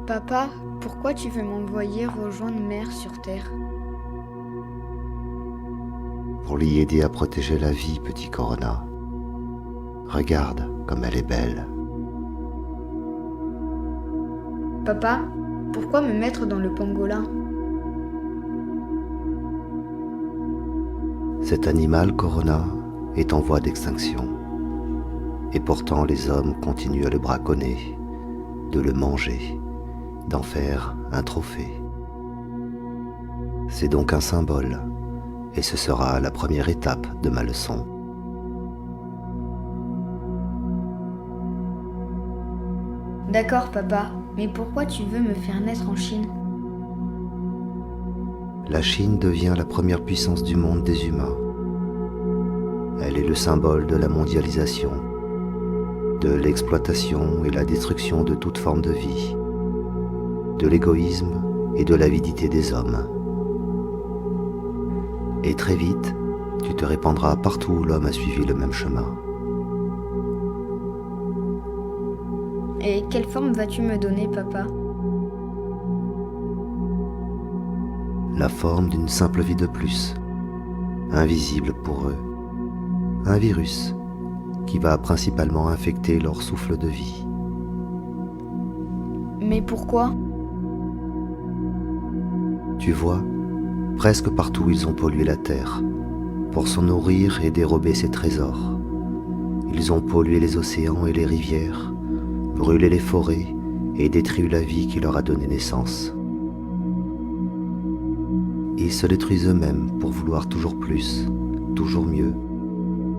Papa, pourquoi tu veux m'envoyer rejoindre Mère sur Terre? Pour l'y aider à protéger la vie, petit Corona. Regarde comme elle est belle. Papa, pourquoi me mettre dans le pangolin? Cet animal, Corona, est en voie d'extinction. Et pourtant les hommes continuent à le braconner, de le manger, d'en faire un trophée. C'est donc un symbole, et ce sera la première étape de ma leçon. D'accord, papa, mais pourquoi tu veux me faire naître en Chine? La Chine devient la première puissance du monde des humains. Elle est le symbole de la mondialisation, de l'exploitation et la destruction de toute forme de vie, de l'égoïsme et de l'avidité des hommes. Et très vite, tu te répandras partout où l'homme a suivi le même chemin. Et quelle forme vas-tu me donner, papa? La forme d'une simple vie de plus, invisible pour eux, un virus qui va principalement infecter leur souffle de vie. Mais pourquoi? Tu vois, presque partout ils ont pollué la terre, pour s'en nourrir et dérober ses trésors. Ils ont pollué les océans et les rivières, brûlé les forêts et détruit la vie qui leur a donné naissance. Ils se détruisent eux-mêmes pour vouloir toujours plus, toujours mieux,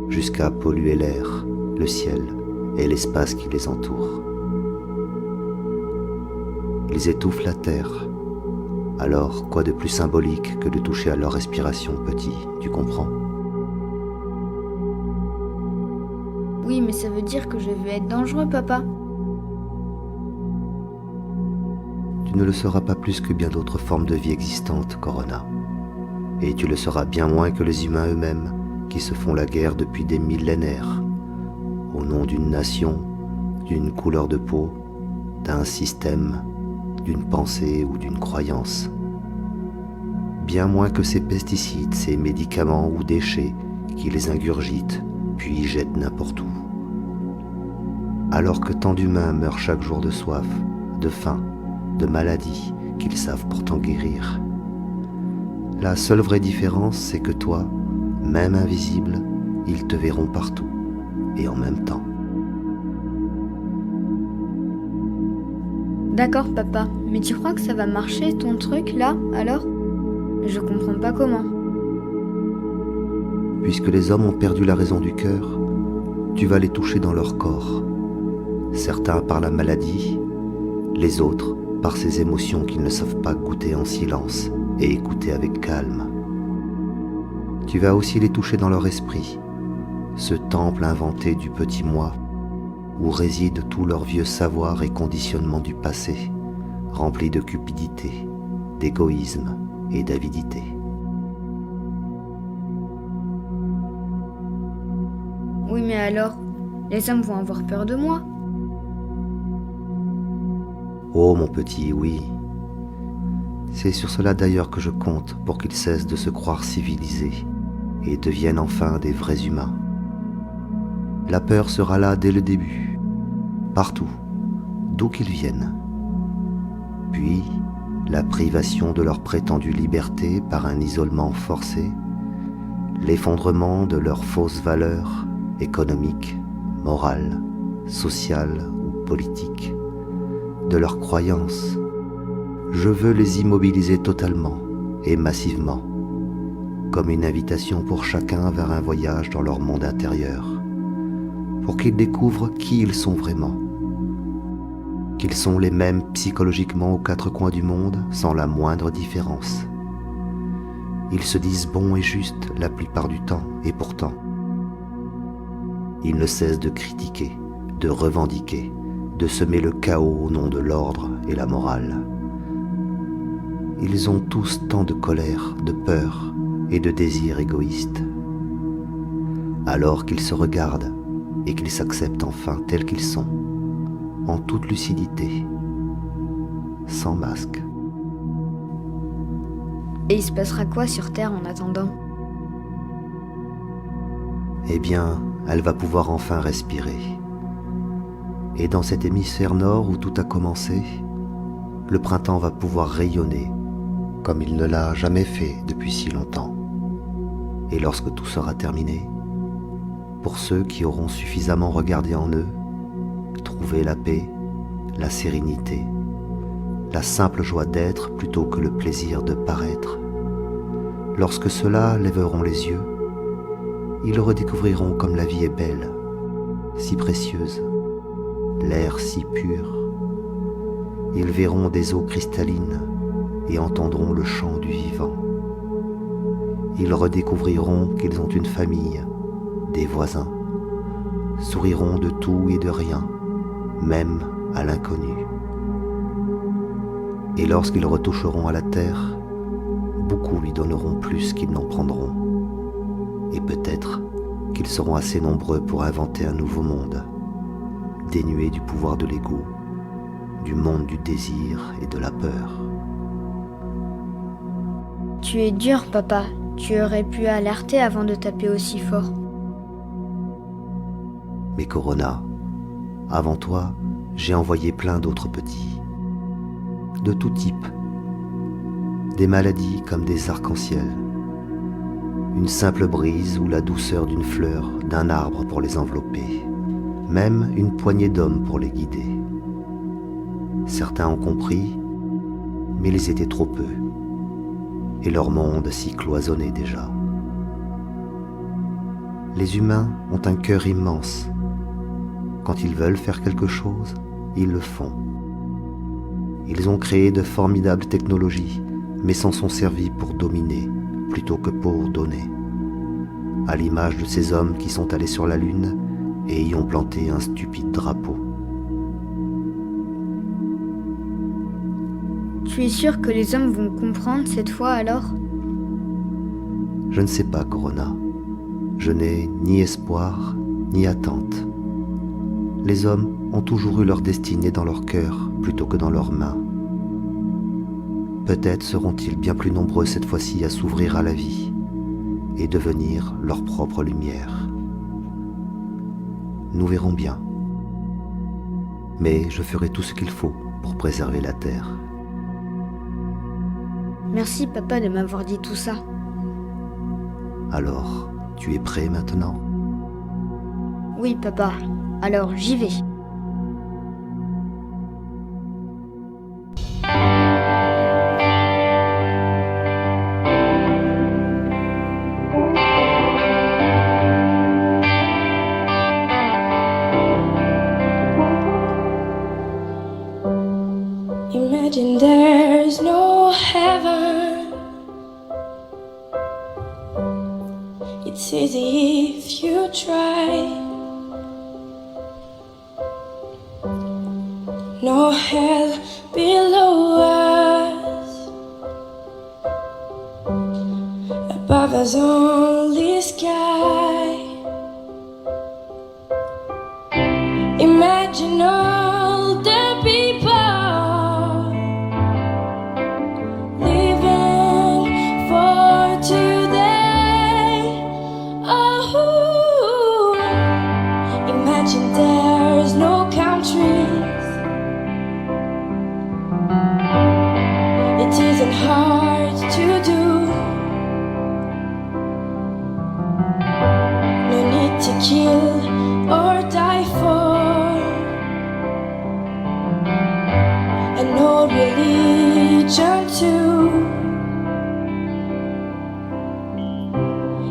jusqu'à polluer l'air, le ciel et l'espace qui les entoure. Ils étouffent la terre. Alors, quoi de plus symbolique que de toucher à leur respiration, petit, tu comprends? Oui, mais ça veut dire que je vais être dangereux, papa. Tu ne le seras pas plus que bien d'autres formes de vie existantes, Corona. Et tu le seras bien moins que les humains eux-mêmes, qui se font la guerre depuis des millénaires, au nom d'une nation, d'une couleur de peau, d'un système, d'une pensée ou d'une croyance. Bien moins que ces pesticides, ces médicaments ou déchets qui les ingurgitent puis jettent n'importe où. Alors que tant d'humains meurent chaque jour de soif, de faim, de maladies qu'ils savent pourtant guérir. La seule vraie différence, c'est que toi, même invisible, ils te verront partout et en même temps. D'accord, papa, mais tu crois que ça va marcher ton truc là, alors? Je comprends pas comment. Puisque les hommes ont perdu la raison du cœur, tu vas les toucher dans leur corps. Certains par la maladie, les autres par ces émotions qu'ils ne savent pas goûter en silence et écouter avec calme. Tu vas aussi les toucher dans leur esprit, ce temple inventé du petit moi, où réside tout leur vieux savoir et conditionnement du passé, rempli de cupidité, d'égoïsme et d'avidité. Oui, mais alors, les hommes vont avoir peur de moi. Oh mon petit, oui. C'est sur cela d'ailleurs que je compte pour qu'ils cessent de se croire civilisés et deviennent enfin des vrais humains. La peur sera là dès le début, partout, d'où qu'ils viennent. Puis, la privation de leur prétendue liberté par un isolement forcé, l'effondrement de leurs fausses valeurs économiques, morales, sociales ou politiques, de leurs croyances. Je veux les immobiliser totalement et massivement, comme une invitation pour chacun vers un voyage dans leur monde intérieur, pour qu'ils découvrent qui ils sont vraiment, qu'ils sont les mêmes psychologiquement aux quatre coins du monde sans la moindre différence. Ils se disent bons et justes la plupart du temps, et pourtant, ils ne cessent de critiquer, de revendiquer, de semer le chaos au nom de l'ordre et la morale. Ils ont tous tant de colère, de peur et de désirs égoïstes. Alors qu'ils se regardent et qu'ils s'acceptent enfin tels qu'ils sont, en toute lucidité, sans masque. Et il se passera quoi sur Terre en attendant? Eh bien, elle va pouvoir enfin respirer. Et dans cet hémisphère nord où tout a commencé, le printemps va pouvoir rayonner comme il ne l'a jamais fait depuis si longtemps. Et lorsque tout sera terminé, pour ceux qui auront suffisamment regardé en eux, trouver la paix, la sérénité, la simple joie d'être plutôt que le plaisir de paraître, lorsque ceux-là lèveront les yeux, ils redécouvriront comme la vie est belle, si précieuse, l'air si pur. Ils verront des eaux cristallines et entendront le chant du vivant. Ils redécouvriront qu'ils ont une famille, des voisins, souriront de tout et de rien, même à l'inconnu. Et lorsqu'ils retoucheront à la terre, beaucoup lui donneront plus qu'ils n'en prendront. Et peut-être qu'ils seront assez nombreux pour inventer un nouveau monde, dénué du pouvoir de l'ego, du monde du désir et de la peur. Tu es dur, papa. Tu aurais pu alerter avant de taper aussi fort. Mais Corona, avant toi, j'ai envoyé plein d'autres petits, de tout type, des maladies comme des arcs-en-ciel, une simple brise ou la douceur d'une fleur, d'un arbre pour les envelopper, même une poignée d'hommes pour les guider. Certains ont compris, mais ils étaient trop peu, et leur monde s'y cloisonnait déjà. Les humains ont un cœur immense. Quand ils veulent faire quelque chose, ils le font. Ils ont créé de formidables technologies, mais s'en sont servis pour dominer plutôt que pour donner. À l'image de ces hommes qui sont allés sur la Lune et y ont planté un stupide drapeau. Tu es sûr que les hommes vont comprendre cette fois alors? Je ne sais pas, Corona. Je n'ai ni espoir, ni attente. Les hommes ont toujours eu leur destinée dans leur cœur plutôt que dans leurs mains. Peut-être seront-ils bien plus nombreux cette fois-ci à s'ouvrir à la vie et devenir leur propre lumière. Nous verrons bien. Mais je ferai tout ce qu'il faut pour préserver la Terre. Merci, papa, de m'avoir dit tout ça. Alors, tu es prêt maintenant? Oui, papa. Alors, j'y vais. Imagine there's no heaven. It's easy if you try. No hell below us. Above us only sky. Imagine all the people living for today. Oh, imagine there's no countries. It isn't hard to do. No need to kill or die for. And no religion too.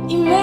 Imagine